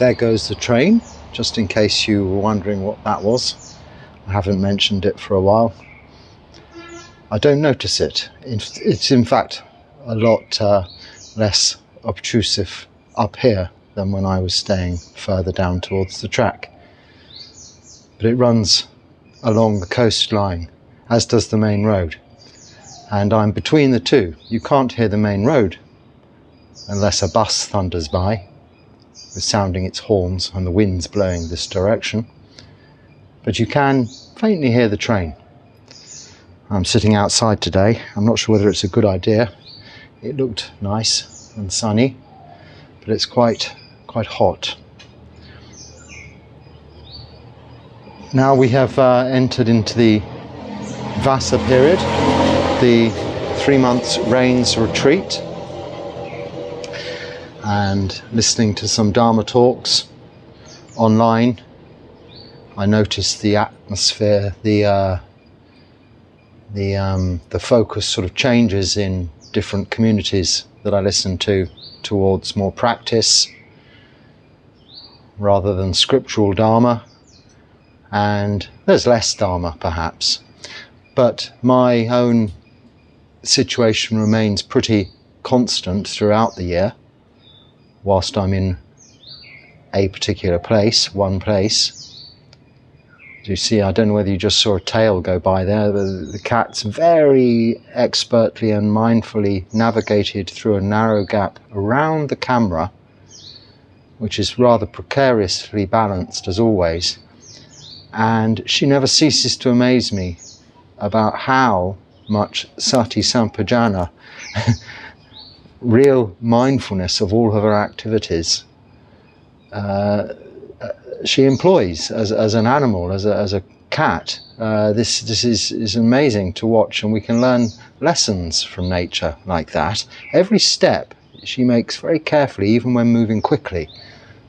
There goes the train, just in case you were wondering what that was. I haven't mentioned it for a while. I don't notice it. It's in fact a lot less obtrusive up here than when I was staying further down towards the track. But it runs along the coastline, as does the main road. And I'm between the two. You can't hear the main road unless a bus thunders by, with sounding its horns and the wind's blowing this direction. But you can faintly hear the train. I'm sitting outside today. I'm not sure whether it's a good idea. It looked nice and sunny, but it's quite hot. Now we have entered into the Vasa period, the 3 months rains retreat, and listening to some Dharma talks online. I noticed the atmosphere, the focus sort of changes in different communities that I listen to towards more practice rather than scriptural Dharma, and there's less Dharma perhaps, but my own situation remains pretty constant throughout the year whilst I'm in a particular place, one place. You see, I don't know whether you just saw a tail go by there. The cat's very expertly and mindfully navigated through a narrow gap around the camera, which is rather precariously balanced as always. And she never ceases to amaze me about how much sati sampajana, real mindfulness of all of her activities, she employs as an animal, as a cat. This is amazing to watch, and we can learn lessons from nature like that. Every step she makes very carefully, even when moving quickly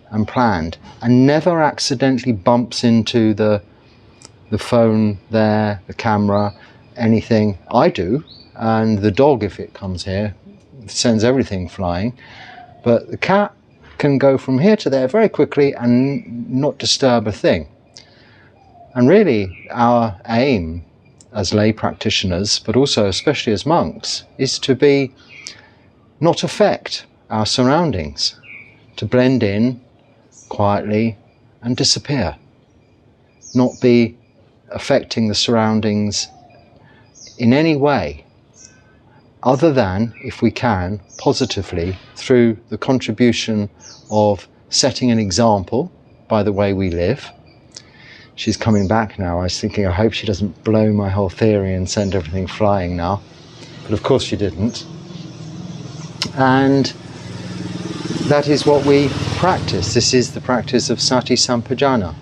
and planned, and never accidentally bumps into the phone there, the camera, anything. I do, and the dog, if it comes here, sends everything flying. But the cat can go from here to there very quickly and not disturb a thing. And really our aim as lay practitioners, but also especially as monks, is to not affect our surroundings, to blend in quietly and disappear, not be affecting the surroundings in any way other than, if we can, positively through the contribution of setting an example by the way we live. She's coming back now. I was thinking, I hope she doesn't blow my whole theory and send everything flying now. But of course she didn't. And that is what we practice. This is the practice of sati sampajana.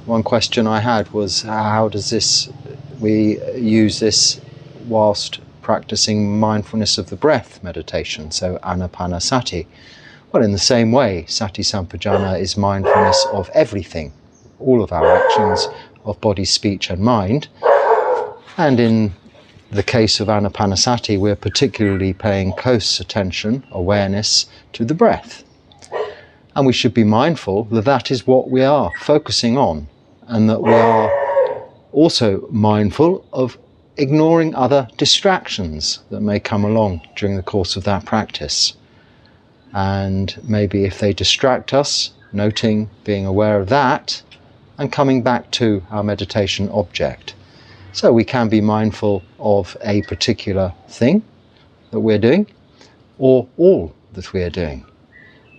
One question I had was, how does we use this whilst practicing mindfulness of the breath meditation, so anapanasati? Well, in the same way, sati sampajana is mindfulness of everything, all of our actions of body, speech and mind. And in the case of anapanasati, we're particularly paying close attention, awareness to the breath. And we should be mindful that that is what we are focusing on, and that we are also mindful of ignoring other distractions that may come along during the course of that practice. And maybe if they distract us, noting, being aware of that, and coming back to our meditation object. So we can be mindful of a particular thing that we're doing, or all that we are doing,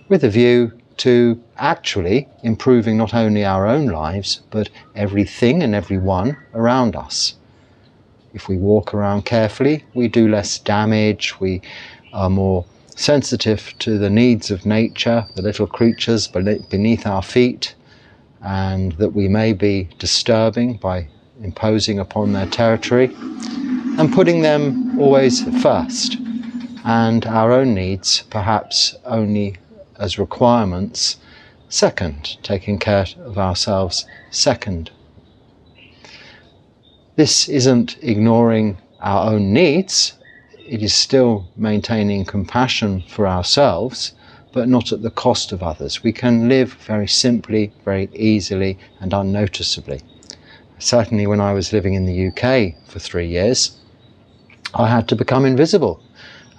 with a view to actually improving not only our own lives, but everything and everyone around us. If we walk around carefully, we do less damage, we are more sensitive to the needs of nature, the little creatures beneath our feet, and that we may be disturbing by imposing upon their territory, and putting them always first, and our own needs perhaps only as requirements second, taking care of ourselves second. This isn't ignoring our own needs, it is still maintaining compassion for ourselves, but not at the cost of others. We can live very simply, very easily and unnoticeably. Certainly when I was living in the UK for 3 years, I had to become invisible.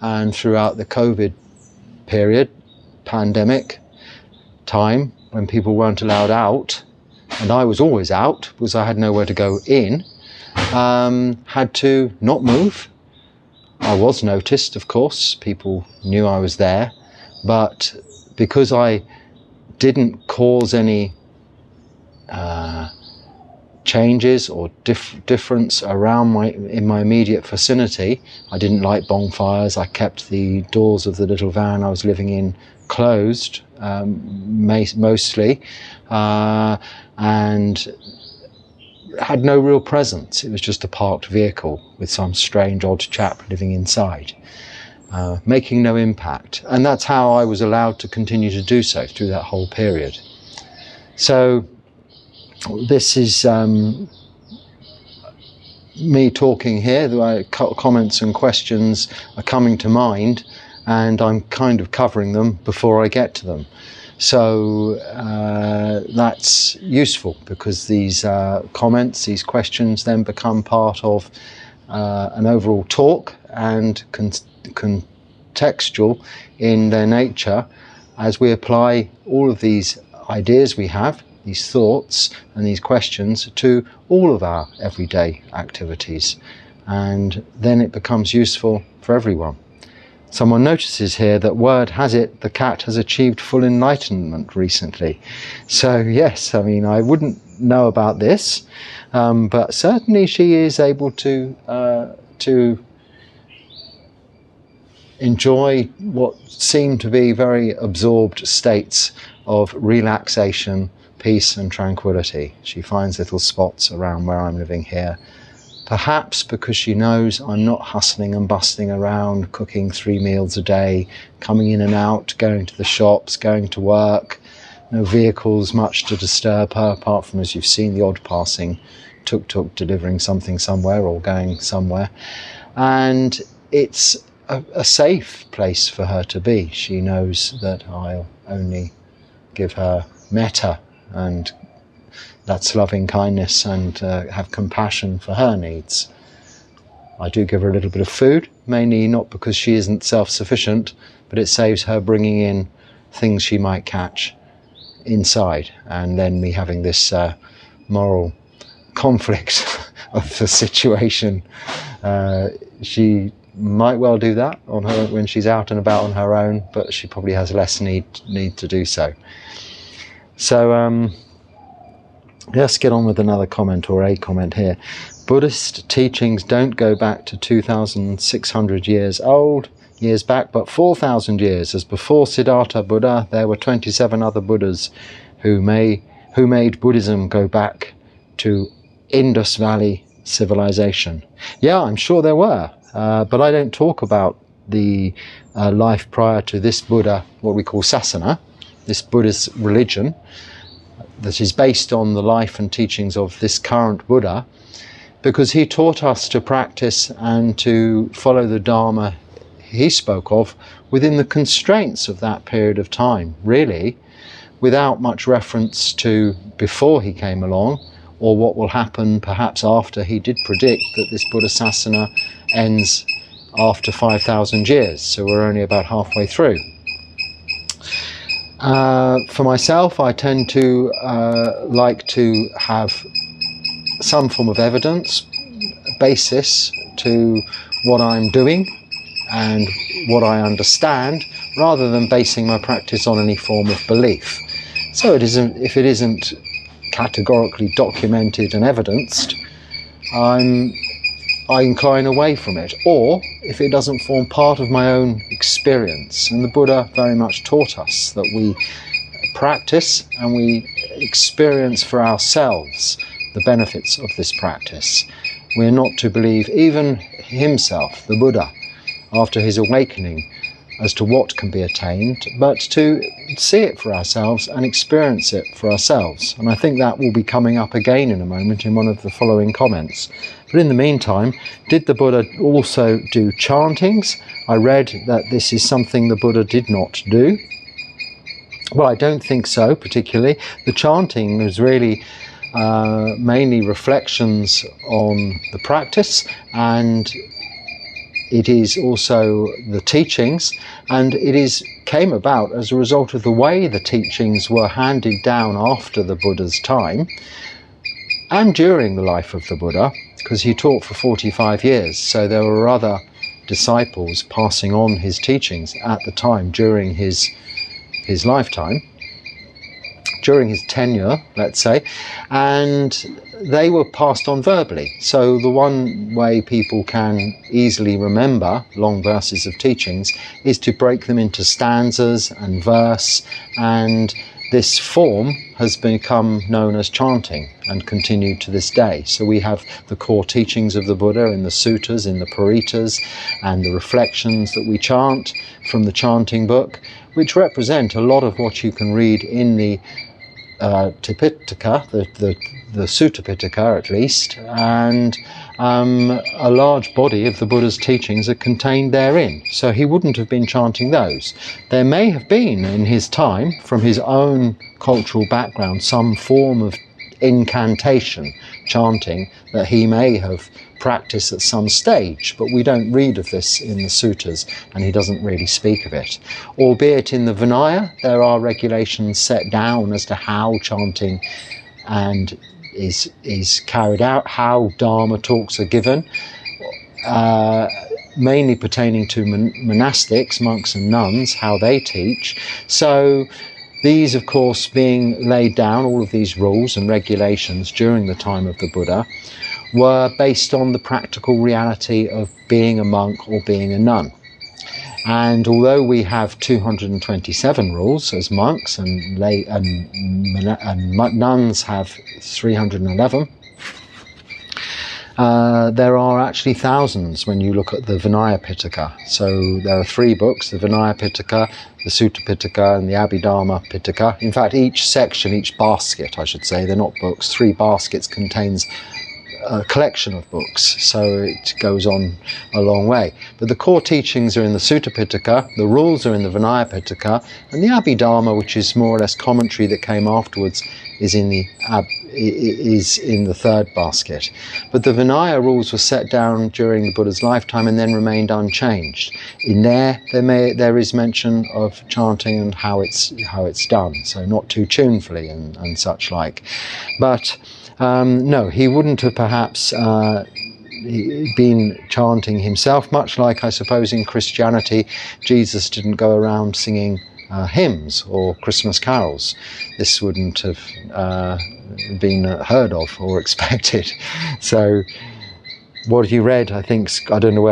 And throughout the COVID period, pandemic time, when people weren't allowed out, and I was always out because I had nowhere to go in, had to not move. I was noticed, of course, people knew I was there, but because I didn't cause any changes or difference around in my immediate vicinity, I didn't light bonfires, I kept the doors of the little van I was living in closed, mostly, and had no real presence. It was just a parked vehicle with some strange odd chap living inside, making no impact. And that's how I was allowed to continue to do so through that whole period. So this is me talking here. The comments and questions are coming to mind, and I'm kind of covering them before I get to them. So that's useful, because these comments, these questions then become part of an overall talk and contextual in their nature as we apply all of these ideas we have, these thoughts and these questions to all of our everyday activities. And then it becomes useful for everyone. Someone notices here that word has it the cat has achieved full enlightenment recently. So yes, I mean, I wouldn't know about this, but certainly she is able to enjoy what seem to be very absorbed states of relaxation, peace and tranquility. She finds little spots around where I'm living here. Perhaps because she knows I'm not hustling and bustling around, cooking 3 meals a day, coming in and out, going to the shops, going to work, no vehicles much to disturb her, apart from, as you've seen, the odd passing tuk-tuk delivering something somewhere or going somewhere. And it's a safe place for her to be. She knows that I'll only give her metta, and that's loving kindness, and have compassion for her needs. I do give her a little bit of food, mainly not because she isn't self-sufficient, but it saves her bringing in things she might catch inside, and then me having this moral conflict of the situation. She might well do that on her when she's out and about on her own, but she probably has less need to do so. So let's get on with another comment, or a comment here. Buddhist teachings don't go back to 2,600 years back, but 4,000 years. As before Siddhartha Buddha, there were 27 other Buddhas who made Buddhism go back to Indus Valley civilization. Yeah, I'm sure there were, but I don't talk about the life prior to this Buddha, what we call sasana, this Buddhist religion, that is based on the life and teachings of this current Buddha, because he taught us to practice and to follow the Dharma he spoke of within the constraints of that period of time, really, without much reference to before he came along, or what will happen perhaps after. He did predict that this Buddha Sasana ends after 5,000 years, so we're only about halfway through. For myself, I tend to like to have some form of evidence, basis to what I'm doing and what I understand, rather than basing my practice on any form of belief. So if it isn't categorically documented and evidenced, I incline away from it, or if it doesn't form part of my own experience. And the Buddha very much taught us that we practice and we experience for ourselves the benefits of this practice. We're not to believe even himself, the Buddha, after his awakening, as to what can be attained, but to see it for ourselves and experience it for ourselves. And I think that will be coming up again in a moment in one of the following comments. But in the meantime, did the Buddha also do chantings? I read that this is something the Buddha did not do. Well, I don't think so, particularly. The chanting is really mainly reflections on the practice, and it is also the teachings, and came about as a result of the way the teachings were handed down after the Buddha's time and during the life of the Buddha, because he taught for 45 years, so there were other disciples passing on his teachings at the time during his lifetime, during his tenure, let's say, and they were passed on verbally. So the one way people can easily remember long verses of teachings is to break them into stanzas and verse, and this form has become known as chanting and continued to this day. So we have the core teachings of the Buddha in the suttas, in the paritas, and the reflections that we chant from the chanting book, which represent a lot of what you can read in the Tipitaka, the Sutta Pitaka at least, and a large body of the Buddha's teachings are contained therein. So he wouldn't have been chanting those. There may have been in his time, from his own cultural background, some form of incantation, chanting, that he may have practiced at some stage, but we don't read of this in the suttas, and he doesn't really speak of it. Albeit in the Vinaya there are regulations set down as to how chanting is carried out, how Dharma talks are given, mainly pertaining to monastics, monks and nuns, how they teach. So these, of course, being laid down, all of these rules and regulations during the time of the Buddha, were based on the practical reality of being a monk or being a nun. And although we have 227 rules as monks, and nuns have 311, there are actually thousands when you look at the Vinaya Pitaka. So there are 3 books, the Vinaya Pitaka, the Sutta Pitaka and the Abhidharma Pitaka. In fact, each section, each basket, I should say, they're not books, 3 baskets contains a collection of books, so it goes on a long way. But the core teachings are in the Sutta Pitaka, the rules are in the Vinaya Pitaka, and the Abhidharma, which is more or less commentary that came afterwards, is in the 3rd basket. But the Vinaya rules were set down during the Buddha's lifetime and then remained unchanged. In there is mention of chanting and how it's done, so not too tunefully and such like. But no, he wouldn't have perhaps been chanting himself, much like, I suppose, in Christianity, Jesus didn't go around singing hymns or Christmas carols. This wouldn't have been heard of or expected. So what you read, I think, I don't know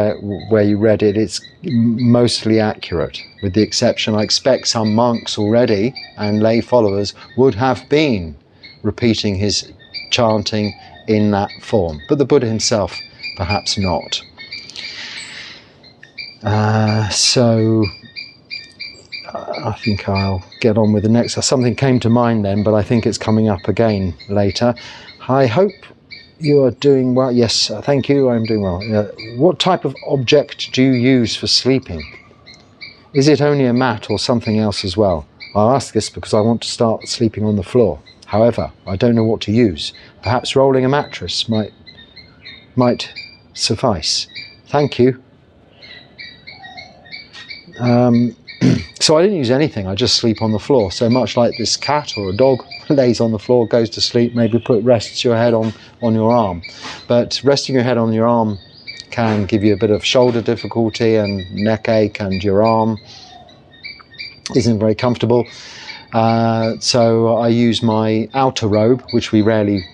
where you read it, it's mostly accurate, with the exception, I expect some monks already and lay followers would have been repeating his chanting in that form, but the Buddha himself perhaps not. So I think I'll get on with the next. Something came to mind then, but I think it's coming up again later. I hope you are doing well. Yes, thank you, I'm doing well. What type of object do you use for sleeping? Is it only a mat or something else as well? I ask this because I want to start sleeping on the floor. However, I don't know what to use. Perhaps rolling a mattress might suffice. Thank you. So I didn't use anything, I just sleep on the floor. So much like this cat or a dog lays on the floor, goes to sleep, maybe rests your head on your arm. But resting your head on your arm can give you a bit of shoulder difficulty and neck ache, and your arm isn't very comfortable. So I use my outer robe, which we rarely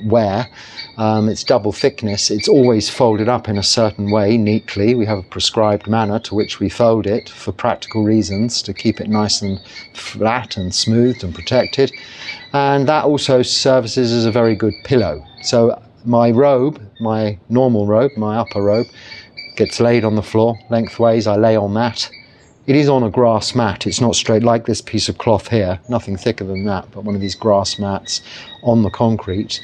wear. It's double thickness. It's always folded up in a certain way, neatly. We have a prescribed manner to which we fold it for practical reasons, to keep it nice and flat and smoothed and protected. And that also services as a very good pillow. So my robe, my normal robe, my upper robe, gets laid on the floor lengthways. I lay on that. It is on a grass mat. It's not straight like this piece of cloth here, nothing thicker than that, but one of these grass mats on the concrete,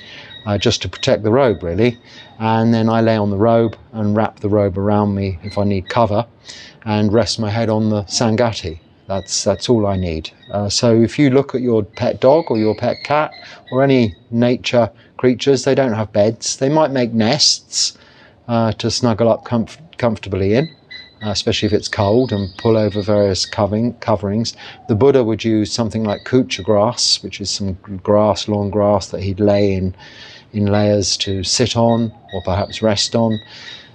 just to protect the robe really. And then I lay on the robe and wrap the robe around me if I need cover, and rest my head on the sangati. That's all I need. So if you look at your pet dog or your pet cat or any nature creatures, they don't have beds. They might make nests to snuggle up comfortably in, especially if it's cold, and pull over various coverings. The Buddha would use something like kucha grass, which is some grass, long grass that he'd lay in layers to sit on or perhaps rest on.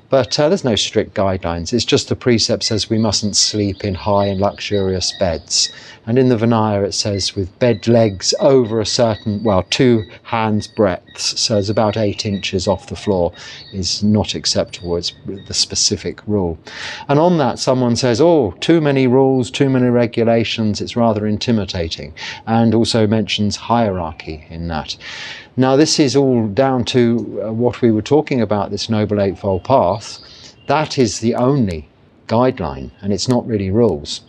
But there's no strict guidelines. It's just the precept says we mustn't sleep in high and luxurious beds. And in the Vinaya it says with bed legs over a certain, 2 hands breadths, so it's about 8 inches off the floor, is not acceptable. It's the specific rule. And on that someone says, oh, too many rules, too many regulations, it's rather intimidating. And also mentions hierarchy in that. Now this is all down to what we were talking about, this Noble Eightfold Path. That is the only guideline, and it's not really rules.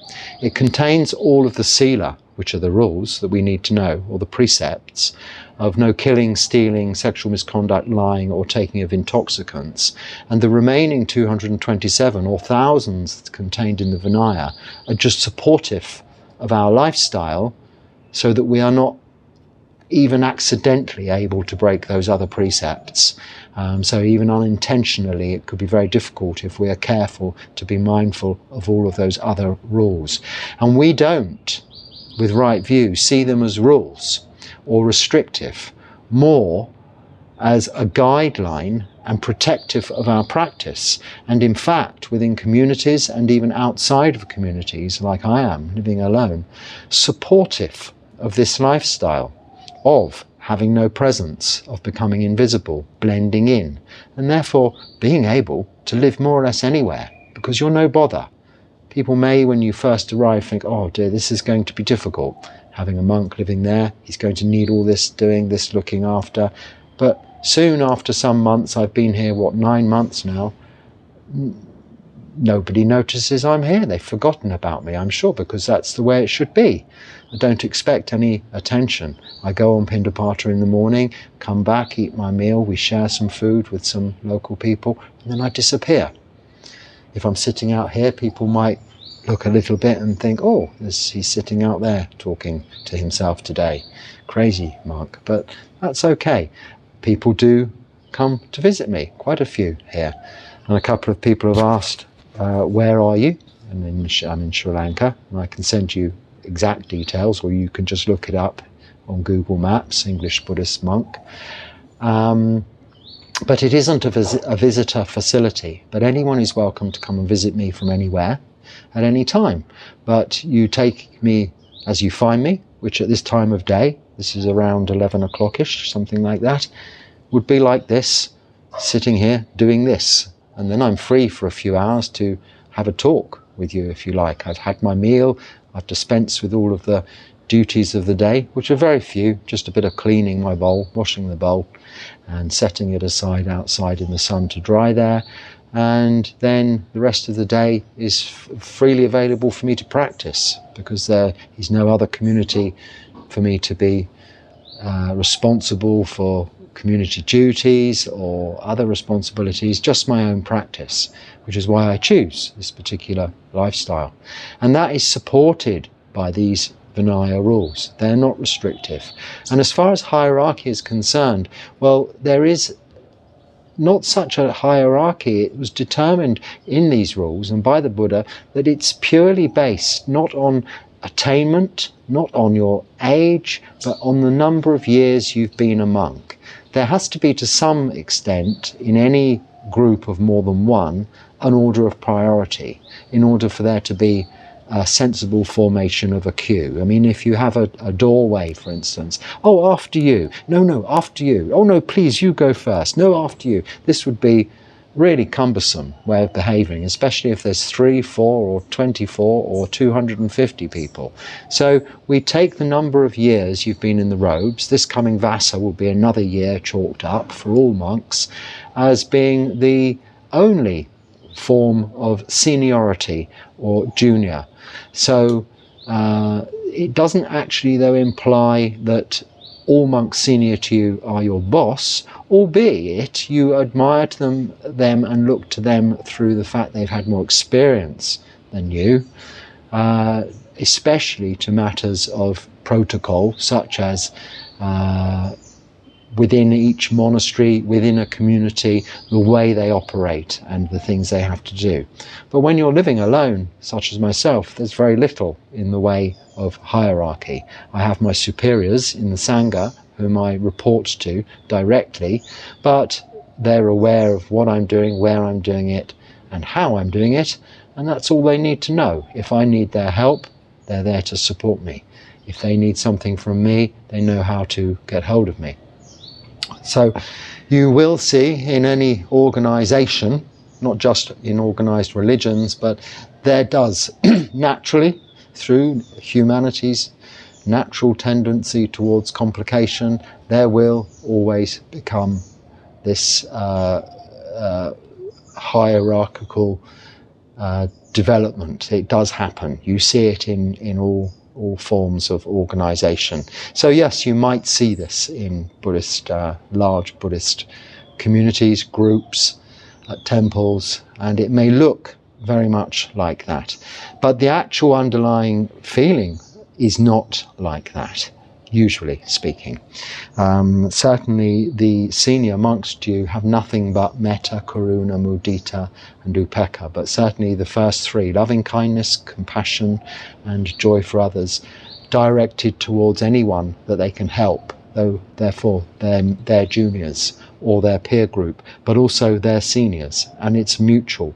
It contains all of the sila, which are the rules that we need to know, or the precepts of no killing, stealing, sexual misconduct, lying, or taking of intoxicants. And the remaining 227 or thousands contained in the Vinaya are just supportive of our lifestyle, so that we are not even accidentally able to break those other precepts. So even unintentionally, it could be very difficult if we are careful to be mindful of all of those other rules. And we don't, with right view, see them as rules or restrictive, more as a guideline and protective of our practice. And in fact, within communities and even outside of communities, like I am, living alone, supportive of this lifestyle, of having no presence, of becoming invisible, blending in, and therefore being able to live more or less anywhere, because you're no bother. People may, when you first arrive, think, oh dear, this is going to be difficult. Having a monk living there, he's going to need all this doing, this looking after. But soon after some months, I've been here, 9 months now, nobody notices I'm here. They've forgotten about me, I'm sure, because that's the way it should be. I don't expect any attention. I go on Pindapata in the morning, come back, eat my meal, we share some food with some local people, and then I disappear. If I'm sitting out here, people might look a little bit and think, oh, he's sitting out there talking to himself today. Crazy monk. But that's okay. People do come to visit me, quite a few here. And a couple of people have asked, where are you? And I'm in Sri Lanka, and I can send you exact details, or you can just look it up on Google Maps, English Buddhist Monk. But it isn't a visitor facility, but anyone is welcome to come and visit me from anywhere at any time. But you take me as you find me, which at this time of day, this is around 11 o'clock-ish, something like that, would be like this, sitting here doing this. And then I'm free for a few hours to have a talk with you if you like. I've had my meal, I've dispensed with all of the duties of the day, which are very few, just a bit of cleaning my bowl, washing the bowl, and setting it aside outside in the sun to dry there. And then the rest of the day is freely available for me to practice, because there is no other community for me to be responsible for community duties or other responsibilities, just my own practice, which is why I choose this particular lifestyle. And that is supported by these Vinaya rules. They're not restrictive. And as far as hierarchy is concerned, well, there is not such a hierarchy. It was determined in these rules and by the Buddha that it's purely based not on attainment, not on your age, but on the number of years you've been a monk. There has to be, to some extent, in any group of more than one, an order of priority in order for there to be a sensible formation of a queue. I mean, if you have a doorway, for instance, oh, after you, no, after you, oh no, please, you go first, no, after you. This would be really cumbersome way of behaving, especially if there's 3, 4 or 24 or 250 people. So we take the number of years you've been in the robes. This coming Vassa will be another year chalked up for all monks as being the only form of seniority or junior. So it doesn't actually though imply that all monks senior to you are your boss, albeit you admire them and look to them through the fact they've had more experience than you. especially to matters of protocol, such as within each monastery, within a community, the way they operate and the things they have to do. But when you're living alone, such as myself, there's very little in the way of hierarchy. I have my superiors in the Sangha, whom I report to directly, but they're aware of what I'm doing, where I'm doing it, and how I'm doing it, and that's all they need to know. If I need their help, they're there to support me. If they need something from me, they know how to get hold of me. So you will see in any organisation, not just in organised religions, but there does naturally, through humanity's natural tendency towards complication, there will always become this hierarchical development. It does happen. You see it in all forms of organisation. So yes, you might see this in Buddhist, large Buddhist communities, groups, at temples, and it may look very much like that. But the actual underlying feeling is not like that, usually speaking. Certainly the senior monks do have nothing but metta, karuna, mudita and upekkha, but certainly the first three, loving kindness, compassion and joy for others, directed towards anyone that they can help, though therefore their juniors or their peer group, but also their seniors, and it's mutual.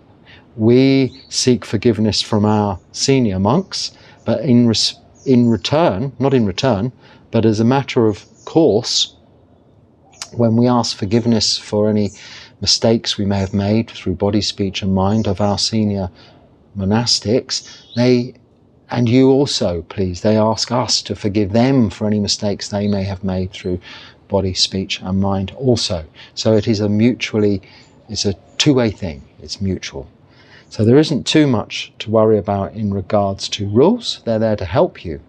We seek forgiveness from our senior monks, but in return, not in return, but as a matter of course, when we ask forgiveness for any mistakes we may have made through body, speech and mind of our senior monastics, and you also, please, they ask us to forgive them for any mistakes they may have made through body, speech and mind also. So it is it's a two-way thing, it's mutual. So there isn't too much to worry about in regards to rules. They're there to help you,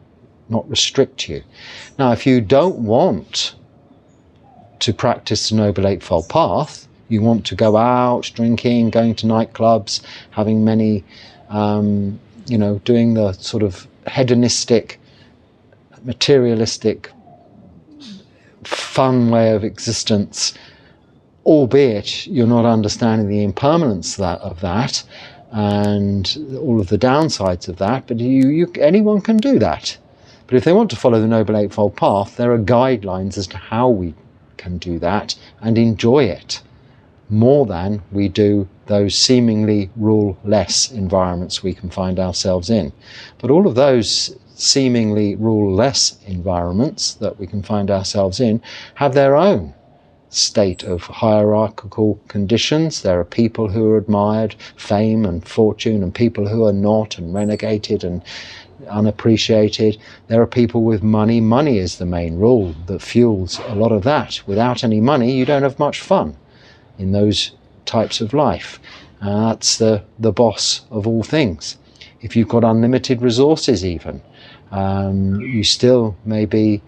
not restrict you. Now, if you don't want to practice the Noble Eightfold Path, you want to go out drinking, going to nightclubs, having many, doing the sort of hedonistic, materialistic, fun way of existence, albeit you're not understanding the impermanence of that and all of the downsides of that, but anyone can do that. But if they want to follow the Noble Eightfold Path, there are guidelines as to how we can do that and enjoy it more than we do those seemingly rule-less environments we can find ourselves in. But all of those seemingly rule-less environments that we can find ourselves in have their own state of hierarchical conditions. There are people who are admired, fame and fortune, and people who are not, and renegated and unappreciated. There are people with money. Money is the main rule that fuels a lot of that. Without any money, you don't have much fun in those types of life. That's the boss of all things. If you've got unlimited resources even, you still may be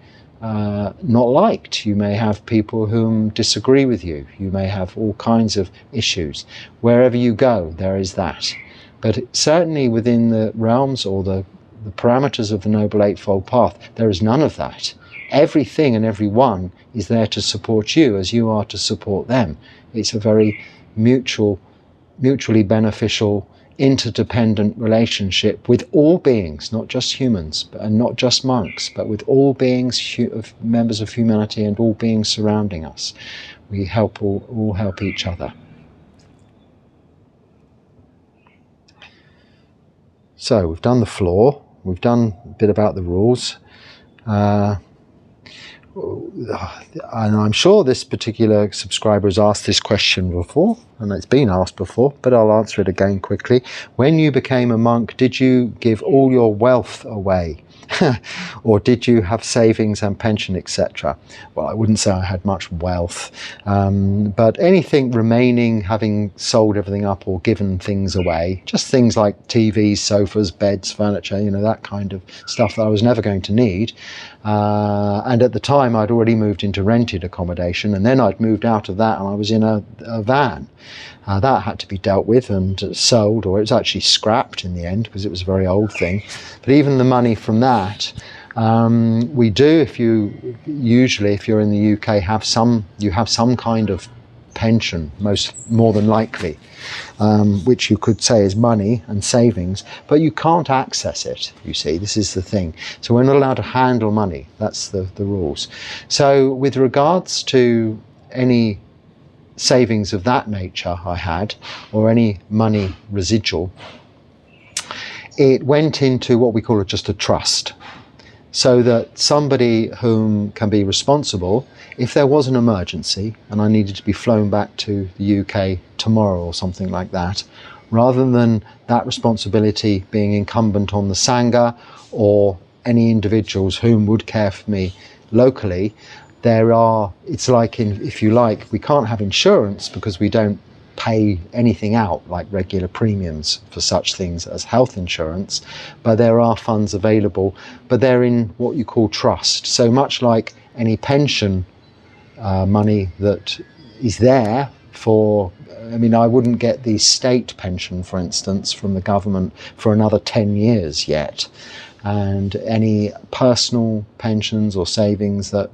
not liked. You may have people whom disagree with you. You may have all kinds of issues. Wherever you go, there is that. But certainly within the realms or the parameters of the Noble Eightfold Path, there is none of that. Everything and everyone is there to support you as you are to support them. It's a very mutually beneficial, interdependent relationship with all beings, not just humans and not just monks, but with all beings, members of humanity and all beings surrounding us. We all help each other. So we've done the floor, we've done a bit about the rules, and I'm sure this particular subscriber has asked this question before, and it's been asked before, but I'll answer it again quickly. When you became a monk, did you give all your wealth away? Or did you have savings and pension, etc.? Well, I wouldn't say I had much wealth, but anything remaining, having sold everything up or given things away, just things like TVs, sofas, beds, furniture, that kind of stuff that I was never going to need. And at the time, time I'd already moved into rented accommodation, and then I'd moved out of that and I was in a van. That had to be dealt with and sold, or it was actually scrapped in the end because it was a very old thing. But even the money from that, we do, if you're in the UK, you have some kind of pension, more than likely, which you could say is money and savings, but you can't access it, you see. This is the thing. So we're not allowed to handle money. That's the rules. So with regards to any savings of that nature I had, or any money residual, it went into what we call just a trust, so that somebody whom can be responsible, if there was an emergency and I needed to be flown back to the UK tomorrow or something like that, rather than that responsibility being incumbent on the Sangha or any individuals whom would care for me locally, it's like, if you like, we can't have insurance because we don't pay anything out like regular premiums for such things as health insurance, but there are funds available, but they're in what you call trust. So much like any pension money that is there for, I wouldn't get the state pension, for instance, from the government for another 10 years yet, and any personal pensions or savings that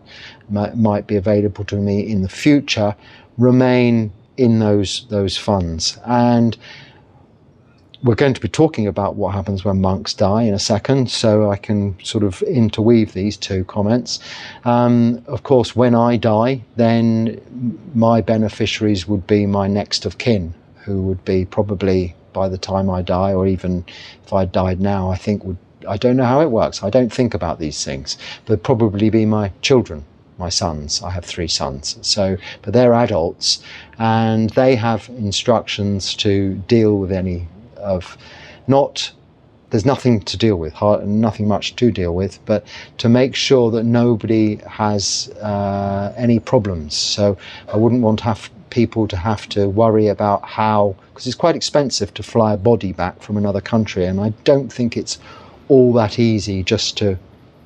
might be available to me in the future remain in those funds. And we're going to be talking about what happens when monks die in a second, so I can sort of interweave these two comments. Of course, when I die, then my beneficiaries would be my next of kin, who would be probably, by the time I die, or even if I died now, I don't know how it works, I don't think about these things, but probably be my children, my sons. I have 3 sons, but they're adults and they have instructions to deal with there's nothing to deal with, nothing much to deal with, but to make sure that nobody has any problems. So I wouldn't want people to have to worry about because it's quite expensive to fly a body back from another country, and I don't think it's all that easy just to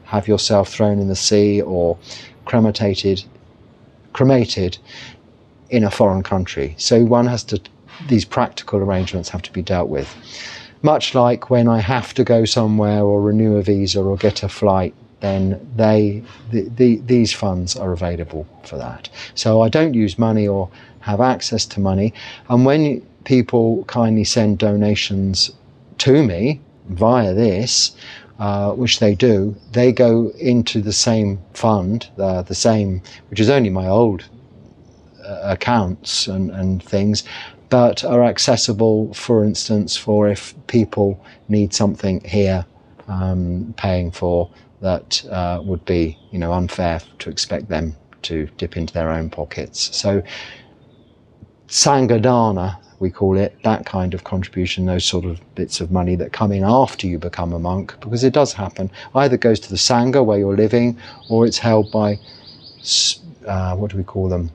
have yourself thrown in the sea or cremated in a foreign country. So these practical arrangements have to be dealt with. Much like when I have to go somewhere or renew a visa or get a flight, then these funds are available for that. So I don't use money or have access to money. And when people kindly send donations to me via this, which they do, they go into the same fund, which is only my old accounts and things, but are accessible, for instance, for if people need something here paying for, that would be unfair to expect them to dip into their own pockets. So Sangha Dana, we call it, that kind of contribution, those sort of bits of money that come in after you become a monk, because it does happen, either goes to the Sangha where you're living, or it's held by, what do we call them?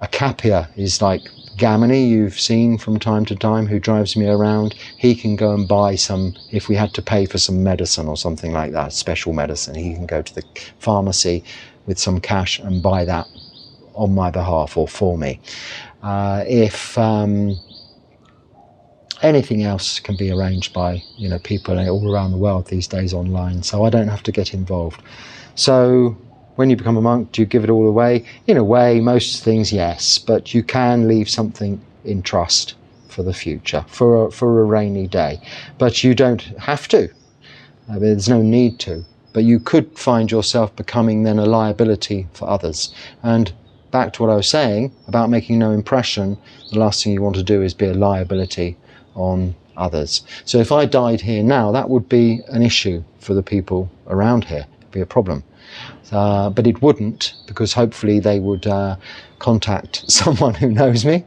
A kapia is like Gamini, you've seen from time to time, who drives me around. He can go and buy some, if we had to pay for some medicine or something like that, special medicine, he can go to the pharmacy with some cash and buy that on my behalf or for me. If anything else can be arranged by people all around the world these days online, so I don't have to get involved. So when you become a monk, do you give it all away? In a way, most things, yes, but you can leave something in trust for the future, for a rainy day. But you don't have to. There's no need to. But you could find yourself becoming then a liability for others. And back to what I was saying about making no impression, the last thing you want to do is be a liability on others. So if I died here now, that would be an issue for the people around here. It'd be a problem. But it wouldn't, because hopefully they would contact someone who knows me,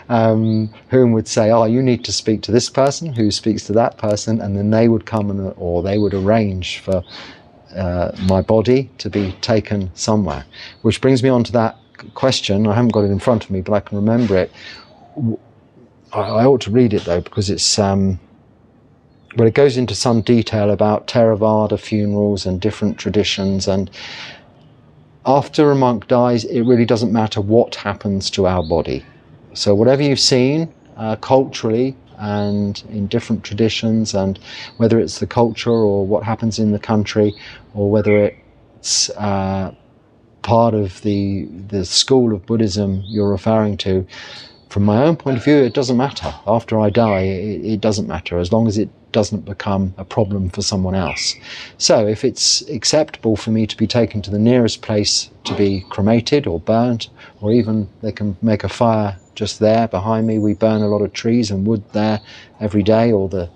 whom would say, oh, you need to speak to this person, who speaks to that person, and then they would come or they would arrange for my body to be taken somewhere. Which brings me on to that question. I haven't got it in front of me, but I can remember it. I ought to read it though, because it's well, it goes into some detail about Theravada funerals and different traditions, and after a monk dies, it really doesn't matter what happens to our body. So whatever you've seen culturally and in different traditions, and whether it's the culture or what happens in the country, or whether it's part of the school of Buddhism you're referring to, from my own point of view, it doesn't matter. After I die, it doesn't matter, as long as it doesn't become a problem for someone else. So if it's acceptable for me to be taken to the nearest place to be cremated or burnt, or even they can make a fire just there behind me. We burn a lot of trees and wood there every day, or the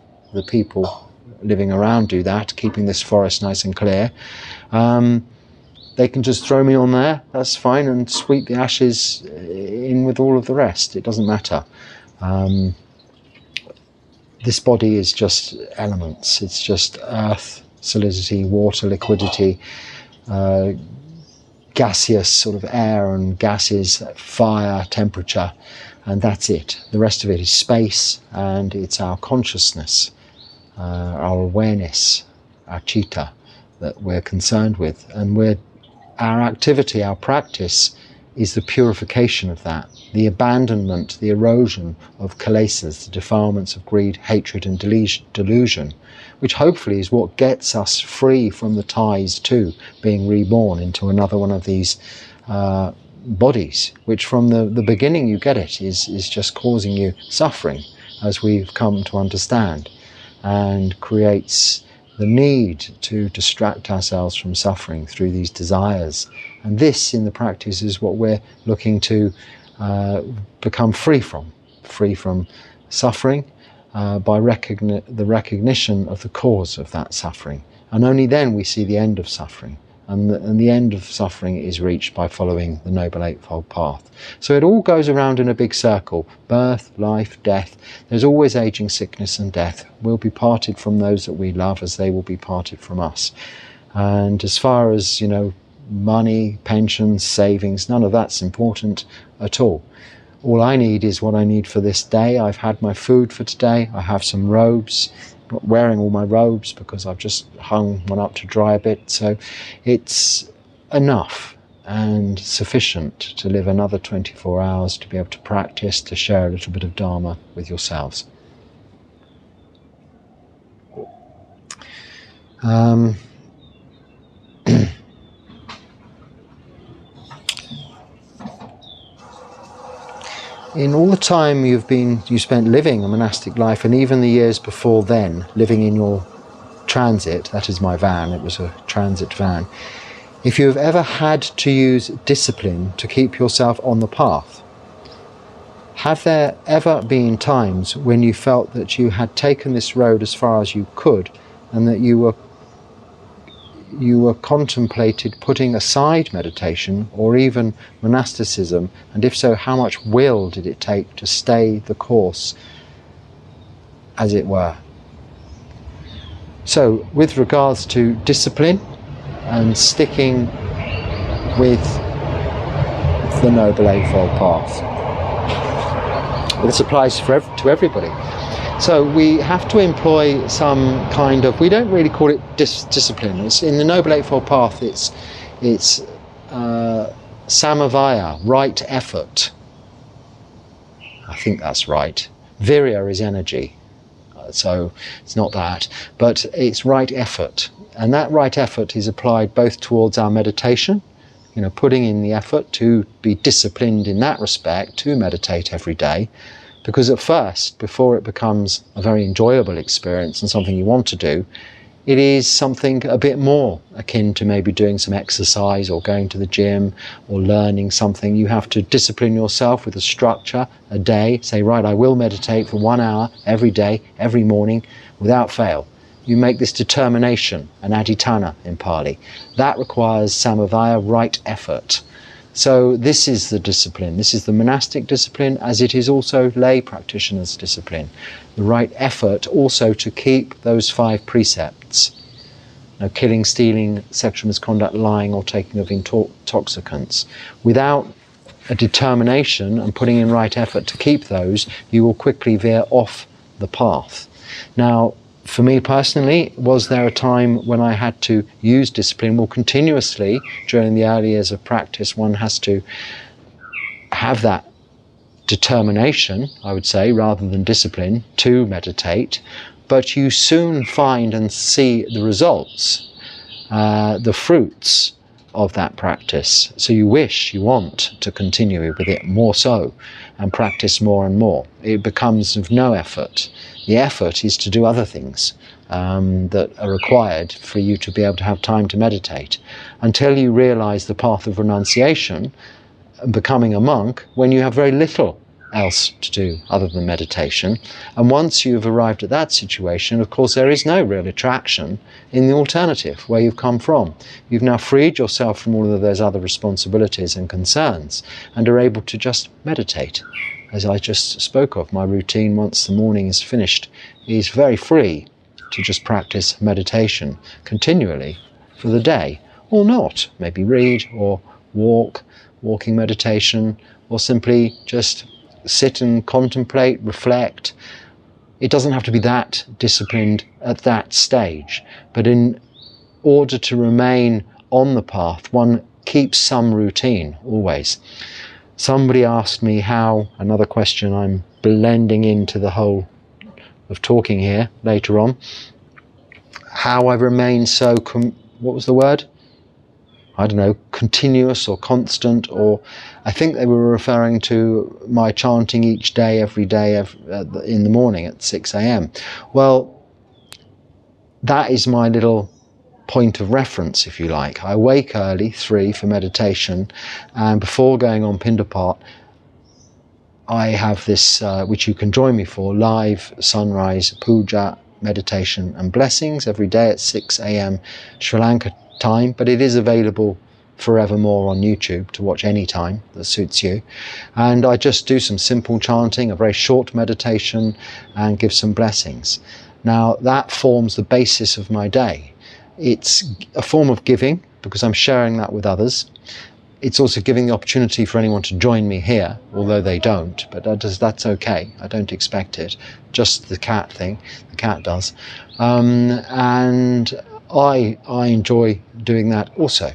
people living around do that, keeping this forest nice and clear. They can just throw me on there, that's fine, and sweep the ashes in with all of the rest. It doesn't matter. This body is just elements. It's just earth, solidity, water, liquidity, gaseous sort of air and gases, fire, temperature, and that's it. The rest of it is space, and it's our consciousness, our awareness, our citta that we're concerned with. And our activity, our practice, is the purification of that, the abandonment, the erosion of kilesas, the defilements of greed, hatred and delusion, which hopefully is what gets us free from the ties to being reborn into another one of these bodies, which from the beginning you get it, is just causing you suffering, as we've come to understand, and creates the need to distract ourselves from suffering through these desires. And this, in the practice, is what we're looking to become free from suffering by the recognition of the cause of that suffering. And only then we see the end of suffering. And the end of suffering is reached by following the Noble Eightfold Path. So it all goes around in a big circle. Birth, life, death. There's always aging, sickness and death. We'll be parted from those that we love as they will be parted from us. And as far as, money, pensions, savings, none of that's important at all. All I need is what I need for this day. I've had my food for today. I have some robes. I'm not wearing all my robes because I've just hung one up to dry a bit. So it's enough and sufficient to live another 24 hours, to be able to practice, to share a little bit of Dharma with yourselves. In all the time you spent living a monastic life, and even the years before then, living in your transit, that is my van, it was a transit van, if you have ever had to use discipline to keep yourself on the path, have there ever been times when you felt that you had taken this road as far as you could, and that you were contemplated putting aside meditation or even monasticism, and if so, how much will did it take to stay the course, as it were? So with regards to discipline and sticking with the Noble Eightfold Path, this applies to everybody. So we have to employ some kind of, we don't really call it discipline. It's, in the Noble Eightfold Path, it's samavaya, right effort. I think that's right. Virya is energy, so it's not that, but it's right effort. And that right effort is applied both towards our meditation, putting in the effort to be disciplined in that respect, to meditate every day. Because at first, before it becomes a very enjoyable experience and something you want to do, it is something a bit more akin to maybe doing some exercise or going to the gym or learning something. You have to discipline yourself with a structure, a day. Say, right, I will meditate for 1 hour every day, every morning, without fail. You make this determination, an adhitthana in Pali. That requires samavaya, right effort. So this is the discipline. This is the monastic discipline, as it is also lay practitioners' discipline. The right effort also to keep those 5 precepts. No killing, stealing, sexual misconduct, lying or taking of intoxicants. Without a determination and putting in right effort to keep those, you will quickly veer off the path. Now, For me personally, was there a time when I had to use discipline? Well, continuously during the early years of practice, one has to have that determination, I would say, rather than discipline, to meditate. But you soon find and see the results, the fruits of that practice. So you want to continue with it more so and practice more and more. It becomes of no effort. The effort is to do other things that are required for you to be able to have time to meditate, until you realize the path of renunciation and becoming a monk, when you have very little else to do other than meditation. And once you've arrived at that situation, of course, there is no real attraction in the alternative, where you've come from. You've now freed yourself from all of those other responsibilities and concerns and are able to just meditate. As I just spoke of, my routine, once the morning is finished, is very free to just practice meditation continually for the day, or not. Maybe read or walking meditation, or simply just sit and contemplate, reflect. It doesn't have to be that disciplined at that stage, but in order to remain on the path, one keeps some routine always. Somebody asked me how, another question I'm blending into the whole of talking here later on, how I remain so, what was the word? I don't know, continuous or constant, or I think they were referring to my chanting each day, every day, in the morning at 6 a.m. Well, that is my little point of reference, if you like. I wake early, 3 for meditation, and before going on Pindapat, I have this, which you can join me for, live sunrise puja, meditation and blessings every day at 6 a.m. Sri Lanka time, but it is available forevermore on YouTube to watch any time that suits you. And I just do some simple chanting, a very short meditation, and give some blessings. Now that forms the basis of my day. It's a form of giving because I'm sharing that with others. It's also giving the opportunity for anyone to join me here, although they don't, but that's okay. I don't expect it. Just the cat thing, the cat does. And I enjoy doing that also.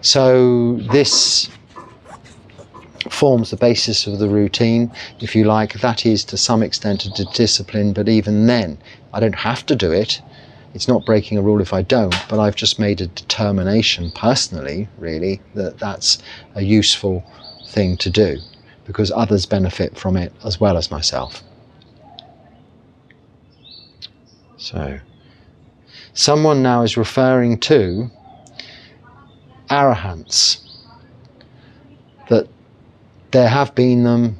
So this forms the basis of the routine, if you like. That is to some extent a discipline, but even then, I don't have to do it. It's not breaking a rule if I don't, but I've just made a determination personally, really, that that's a useful thing to do because others benefit from it as well as myself. So, someone now is referring to arahants, that there have been them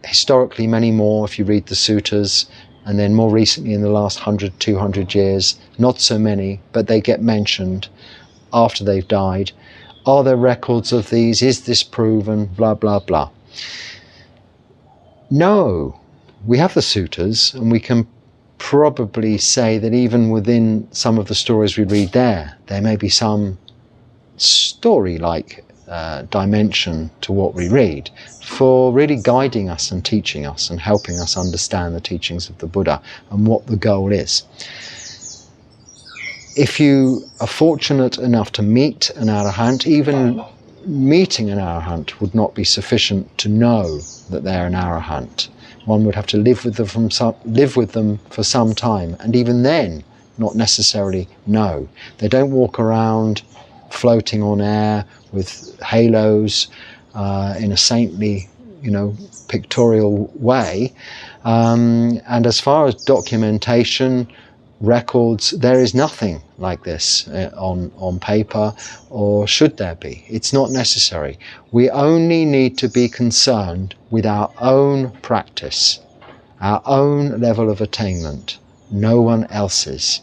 historically, many more if you read the suttas, and then more recently in the last 100, 200 years, not so many, but they get mentioned after they've died. Are there records of these? Is this proven? Blah, blah, blah. No, we have the suttas, and we can probably say that even within some of the stories we read there may be some story-like dimension to what we read, for really guiding us and teaching us and helping us understand the teachings of the Buddha and what the goal is. If you are fortunate enough to meet an arahant, even meeting an arahant would not be sufficient to know that they're an arahant. One would have to live with them for some time, and even then not necessarily know. They don't walk around floating on air with halos in a saintly, pictorial way. And as far as documentation, records, there is nothing like this on paper, or should there be? It's not necessary. We only need to be concerned with our own practice, our own level of attainment, no one else's.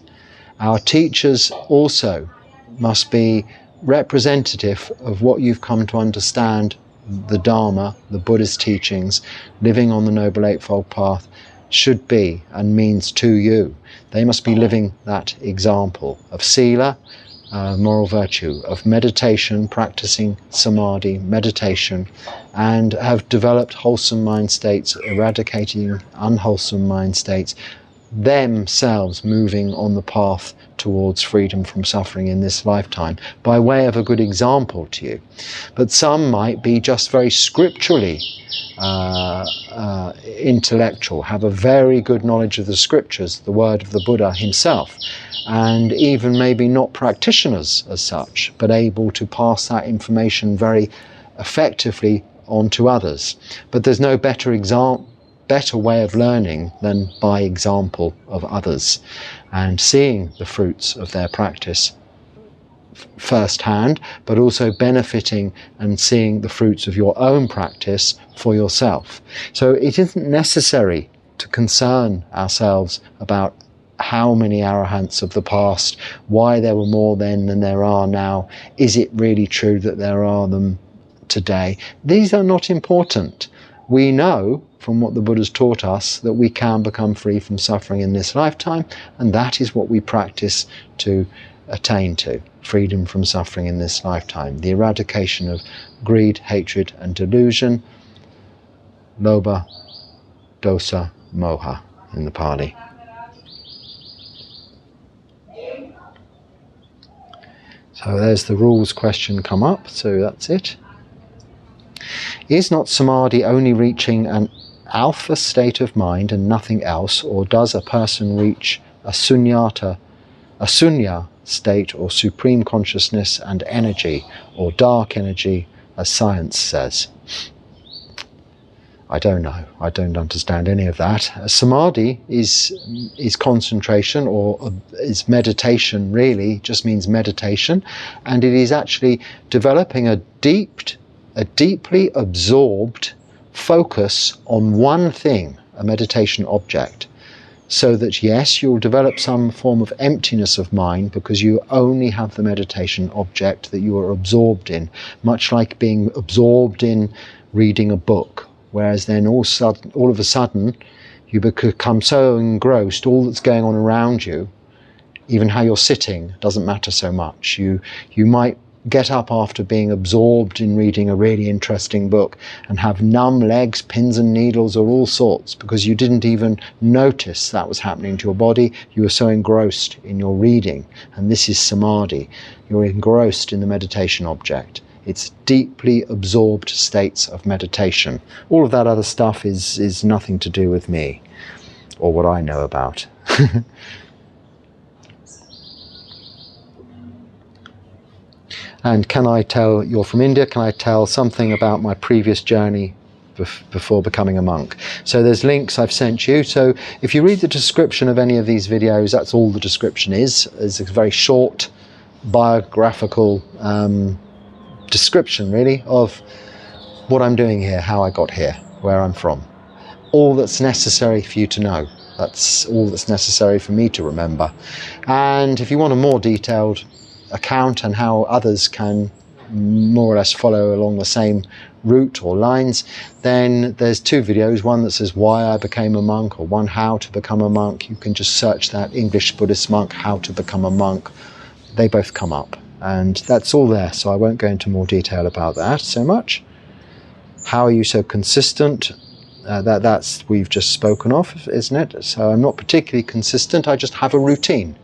Our teachers also must be representative of what you've come to understand the Dharma, the Buddhist teachings, living on the Noble Eightfold Path should be and means to you. They must be living that example of sila, moral virtue, of meditation, practicing samadhi, meditation, and have developed wholesome mind states, eradicating unwholesome mind states, themselves moving on the path towards freedom from suffering in this lifetime by way of a good example to you. But some might be just very scripturally intellectual, have a very good knowledge of the scriptures, the word of the Buddha himself, and even maybe not practitioners as such, but able to pass that information very effectively on to others. But there's no better way of learning than by example of others and seeing the fruits of their practice firsthand, but also benefiting and seeing the fruits of your own practice for yourself. So it isn't necessary to concern ourselves about how many arahants of the past, why there were more then than there are now, is it really true that there are them today? These are not important. We know from what the Buddha's taught us that we can become free from suffering in this lifetime, and that is what we practice to attain to, freedom from suffering in this lifetime. The eradication of greed, hatred and delusion, lobha, dosa, moha in the Pali. So there's the rules question come up, so that's it. Is not samadhi only reaching an alpha state of mind and nothing else, or does a person reach a sunya state or supreme consciousness and energy, or dark energy, as science says? I don't know. I don't understand any of that. Samadhi is concentration, or is meditation, really, just means meditation, and it is actually developing a deeply absorbed focus on one thing, a meditation object, so that yes, you'll develop some form of emptiness of mind because you only have the meditation object that you are absorbed in, much like being absorbed in reading a book, whereas then all of a sudden you become so engrossed, all that's going on around you, even how you're sitting, doesn't matter so much. You might get up after being absorbed in reading a really interesting book and have numb legs, pins and needles, or all sorts, because you didn't even notice that was happening to your body. You were so engrossed in your reading. And this is samadhi. You're engrossed in the meditation object. It's deeply absorbed states of meditation. All of that other stuff is nothing to do with me or what I know about. And can I tell, you're from India, can I tell something about my previous journey before becoming a monk? So there's links I've sent you. So if you read the description of any of these videos, that's all the description is. It's a very short biographical description, really, of what I'm doing here, how I got here, where I'm from. All that's necessary for you to know. That's all that's necessary for me to remember. And if you want a more detailed account and how others can more or less follow along the same route or lines, then there's two videos, one that says why I became a monk, or one how to become a monk. You can just search that, English Buddhist Monk, how to become a monk. They both come up, and that's all there, so I won't go into more detail about that so much. How are you so consistent? That's we've just spoken of, isn't it? So I'm not particularly consistent, I just have a routine.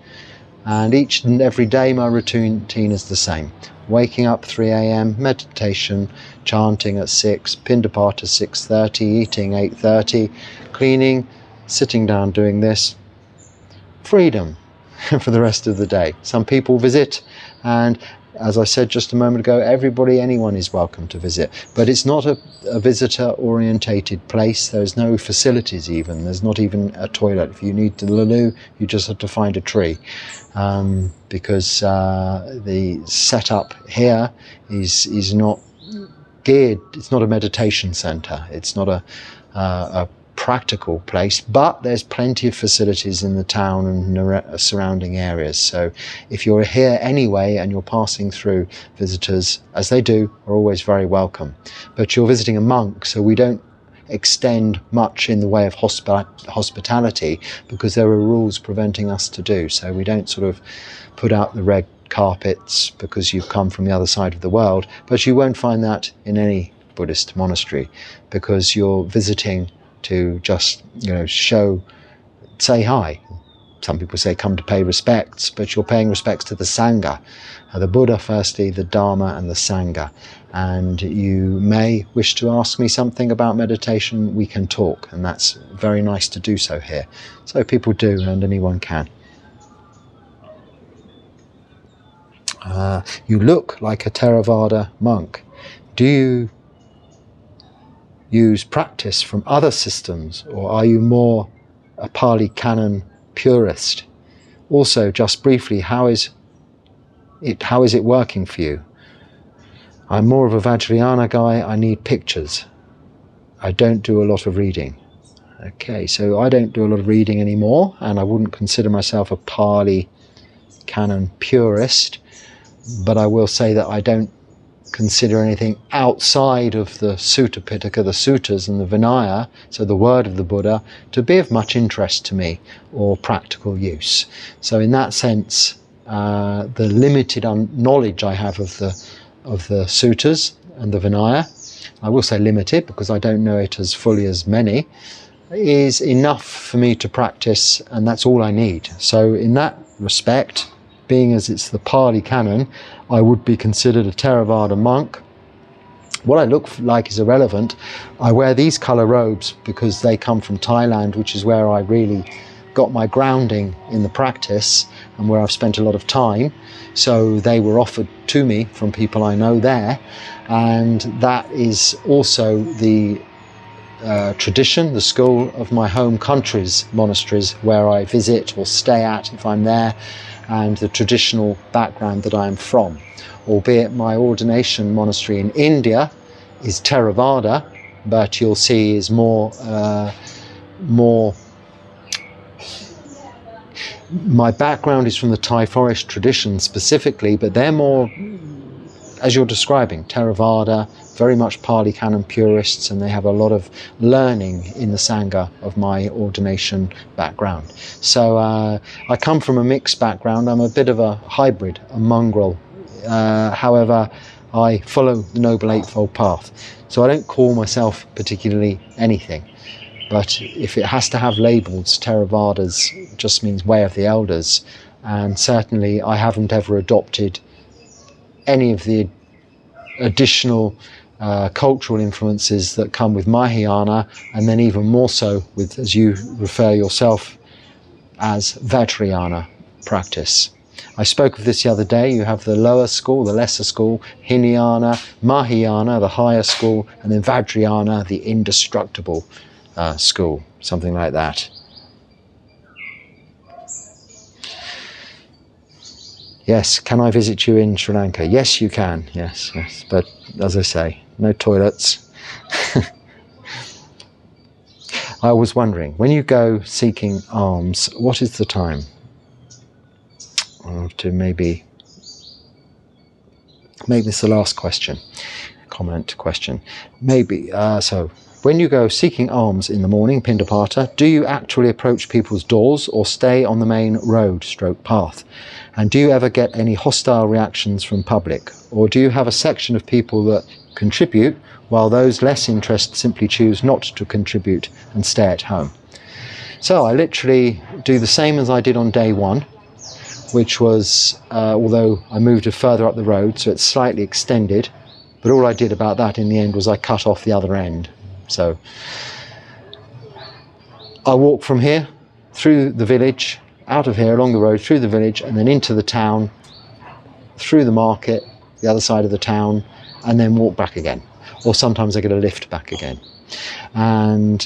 And each and every day my routine is the same. Waking up 3 a.m, meditation, chanting at 6, Pindapata 6:30, eating 8:30, cleaning, sitting down doing this. Freedom for the rest of the day. Some people visit, and as I said just a moment ago, anyone is welcome to visit. But it's not a visitor-orientated place. There's no facilities even. There's not even a toilet. If you need the loo, you just have to find a tree. Because the setup here is not geared, it's not a meditation center. It's not a practical place, but there's plenty of facilities in the town and surrounding areas. So if you're here anyway and you're passing through, visitors, as they do, are always very welcome. But you're visiting a monk, so we don't extend much in the way of hospitality, because there are rules preventing us to do so. We don't sort of put out the red carpets because you've come from the other side of the world, but you won't find that in any Buddhist monastery, because you're visiting to just, show say hi. Some people say come to pay respects, but you're paying respects to the Sangha. The Buddha firstly, the Dharma and the Sangha. And you may wish to ask me something about meditation, we can talk, and that's very nice to do so here. So people do, and anyone can. You look like a Theravada monk. Do you use practice from other systems, or are you more a Pali Canon purist? Also, just briefly, how is it working for you? I'm more of a Vajrayana guy. I need pictures. I don't do a lot of reading. Okay, so I don't do a lot of reading anymore, and I wouldn't consider myself a Pali Canon purist, but I will say that I don't consider anything outside of the Sutta Pitaka, the suttas and the Vinaya, so the word of the Buddha, to be of much interest to me or practical use. So in that sense, the limited knowledge I have of the suttas and the Vinaya, I will say limited because I don't know it as fully as many, is enough for me to practice, and that's all I need. So in that respect, being as it's the Pali Canon, I would be considered a Theravada monk. What I look like is irrelevant. I wear these colour robes because they come from Thailand, which is where I really got my grounding in the practice and where I've spent a lot of time. So they were offered to me from people I know there, and that is also the tradition, the school of my home country's monasteries where I visit or stay at if I'm there, and the traditional background that I am from. Albeit my Ordination monastery in India is Theravada, but you'll see is more my background is from the Thai Forest tradition specifically, but they're more, as you're describing, Theravada, very much Pali Canon purists, and they have a lot of learning in the Sangha of my Ordination background. So I come from a mixed background. I'm a bit of a hybrid, a mongrel. However, I follow the Noble Eightfold Path. So I don't call myself particularly anything. But if it has to have labels, Theravadas just means way of the elders. And certainly I haven't ever adopted any of the additional cultural influences that come with Mahayana, and then even more so with, as you refer yourself, as Vajrayana practice. I spoke of this the other day. You have the lower school, the lesser school, Hinayana, Mahayana, the higher school, and then Vajrayana, the indestructible school, something like that. Yes, can I visit you in Sri Lanka? Yes, you can. Yes, yes. But as I say, no toilets. I was wondering, when you go seeking alms, what is the time? To maybe make this the last question, question. Maybe, so when you go seeking alms in the morning, Pindapata, do you actually approach people's doors or stay on the main road / path? And do you ever get any hostile reactions from public? Or do you have a section of people that contribute while those less interested simply choose not to contribute and stay at home? So I literally do the same as I did on day one, which was, although I moved further up the road, so it's slightly extended, but all I did about that in the end was I cut off the other end. So I walk from here through the village, out of here along the road, through the village, and then into the town, through the market, the other side of the town, and then walk back again. Or sometimes I get a lift back again. And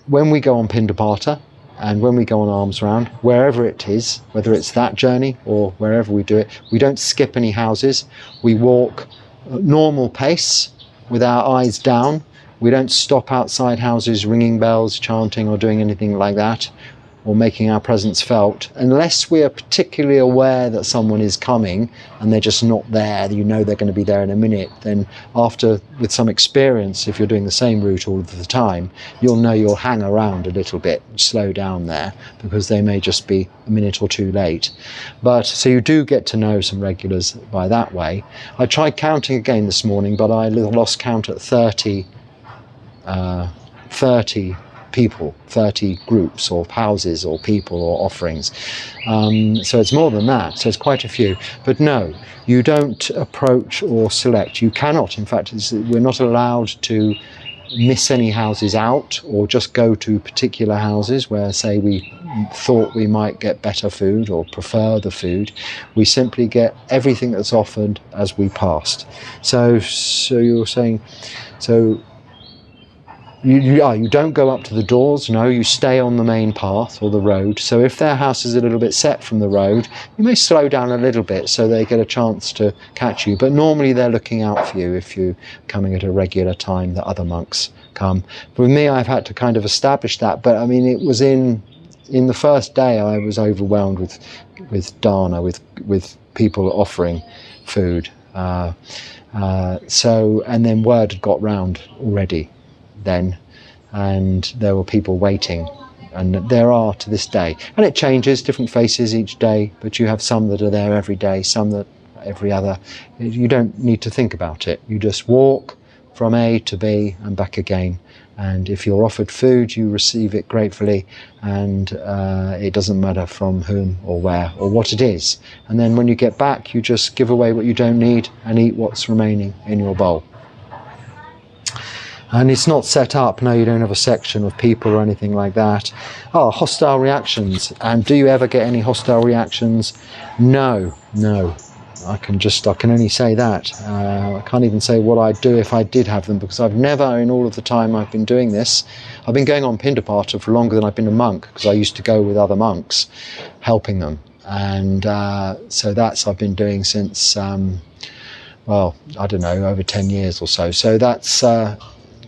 when we go on Pindapata, and when we go on alms round, wherever it is, whether it's that journey or wherever we do it, we don't skip any houses. We walk at normal pace with our eyes down. We don't stop outside houses ringing bells, chanting or doing anything like that, or making our presence felt, unless we are particularly aware that someone is coming and they're just not there. You know they're going to be there in a minute. Then after, with some experience, if you're doing the same route all of the time, you'll know you'll hang around a little bit, slow down there, because they may just be a minute or two late. But so you do get to know some regulars by that way. I tried counting again this morning, but I lost count at 30 people, 30 groups or houses or people or offerings. So it's more than that, so it's quite a few. But no, you don't approach or select. You cannot, in fact, we're not allowed to miss any houses out or just go to particular houses where, say, we thought we might get better food or prefer the food. We simply get everything that's offered as we passed. So you're saying, so you don't go up to the doors, no, you stay on the main path or the road. So if their house is a little bit set from the road, you may slow down a little bit so they get a chance to catch you. But normally they're looking out for you if you're coming at a regular time that other monks come. But with me, I've had to kind of establish that. But I mean, it was in the first day I was overwhelmed with dana, with people offering food. And then word had got round already then, and there were people waiting, and there are to this day, and it changes, different faces each day, but you have some that are there every day, some that every other. You don't need to think about it, you just walk from A to B and back again, and if you're offered food you receive it gratefully, and it doesn't matter from whom or where or what it is, and then when you get back you just give away what you don't need and eat what's remaining in your bowl. And it's not set up, no, you don't have a section of people or anything like that. Oh, hostile reactions. And do you ever get any hostile reactions? No. I can only say that. I can't even say what I'd do if I did have them, because I've never, in all of the time I've been doing this, I've been going on Pindapata for longer than I've been a monk, because I used to go with other monks, helping them. And so that's I've been doing since, well, I don't know, over 10 years or so. So that's...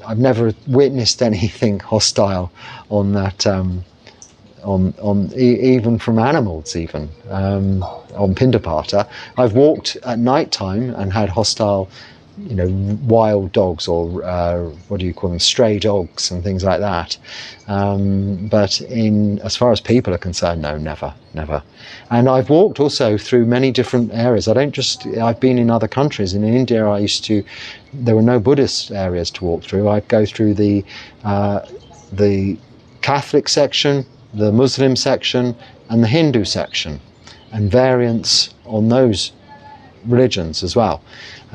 I've never witnessed anything hostile on that, even from animals, even on Pindapata. I've walked at night time and had hostile, wild dogs, or what do you call them, stray dogs and things like that. But as far as people are concerned, no, never. And I've walked also through many different areas. I've been in other countries. In India, there were no Buddhist areas to walk through. I'd go through the Catholic section, the Muslim section, and the Hindu section, and variants on those religions as well,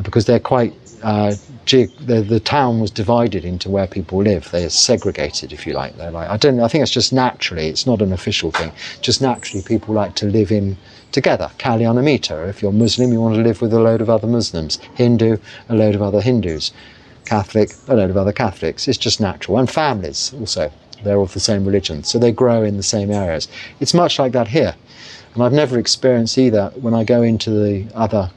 because they're quite the town was divided into where people live. They're segregated, if you like. I think it's just naturally, it's not an official thing, just naturally people like to live in together. Kalyanamita, if you're Muslim you want to live with a load of other Muslims, Hindu, a load of other Hindus, Catholic, a load of other Catholics. It's just natural. And families also, they're of the same religion, so they grow in the same areas. It's much like that here. And I've never experienced either when I go into the other,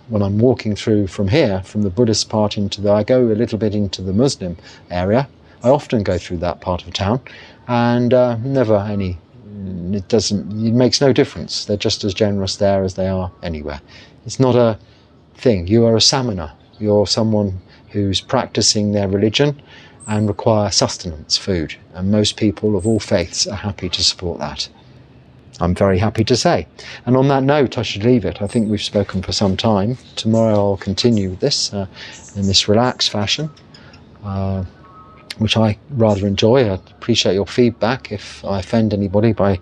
when I'm walking through from here, from the Buddhist part I go a little bit into the Muslim area. I often go through that part of town, and never any, it makes no difference. They're just as generous there as they are anywhere. It's not a thing. You are a samana. You're someone who's practicing their religion and require sustenance, food. And most people of all faiths are happy to support that. I'm very happy to say. And on that note, I should leave it. I think we've spoken for some time. Tomorrow I'll continue with this in this relaxed fashion, which I rather enjoy. I appreciate your feedback. If I offend anybody by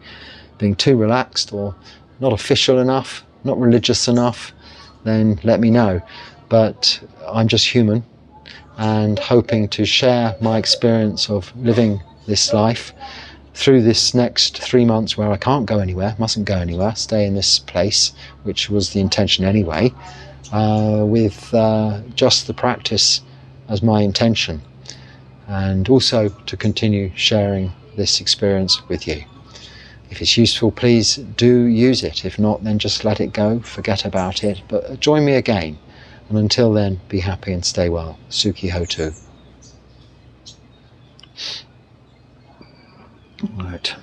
being too relaxed or not official enough, not religious enough, then let me know. But I'm just human, and hoping to share my experience of living this life through this next 3 months where I can't go anywhere, mustn't go anywhere, stay in this place, which was the intention anyway, with just the practice as my intention, and also to continue sharing this experience with you. If it's useful, please do use it. If not, then just let it go, forget about it, but join me again. And until then, be happy and stay well. Sukhi Hotu. Right.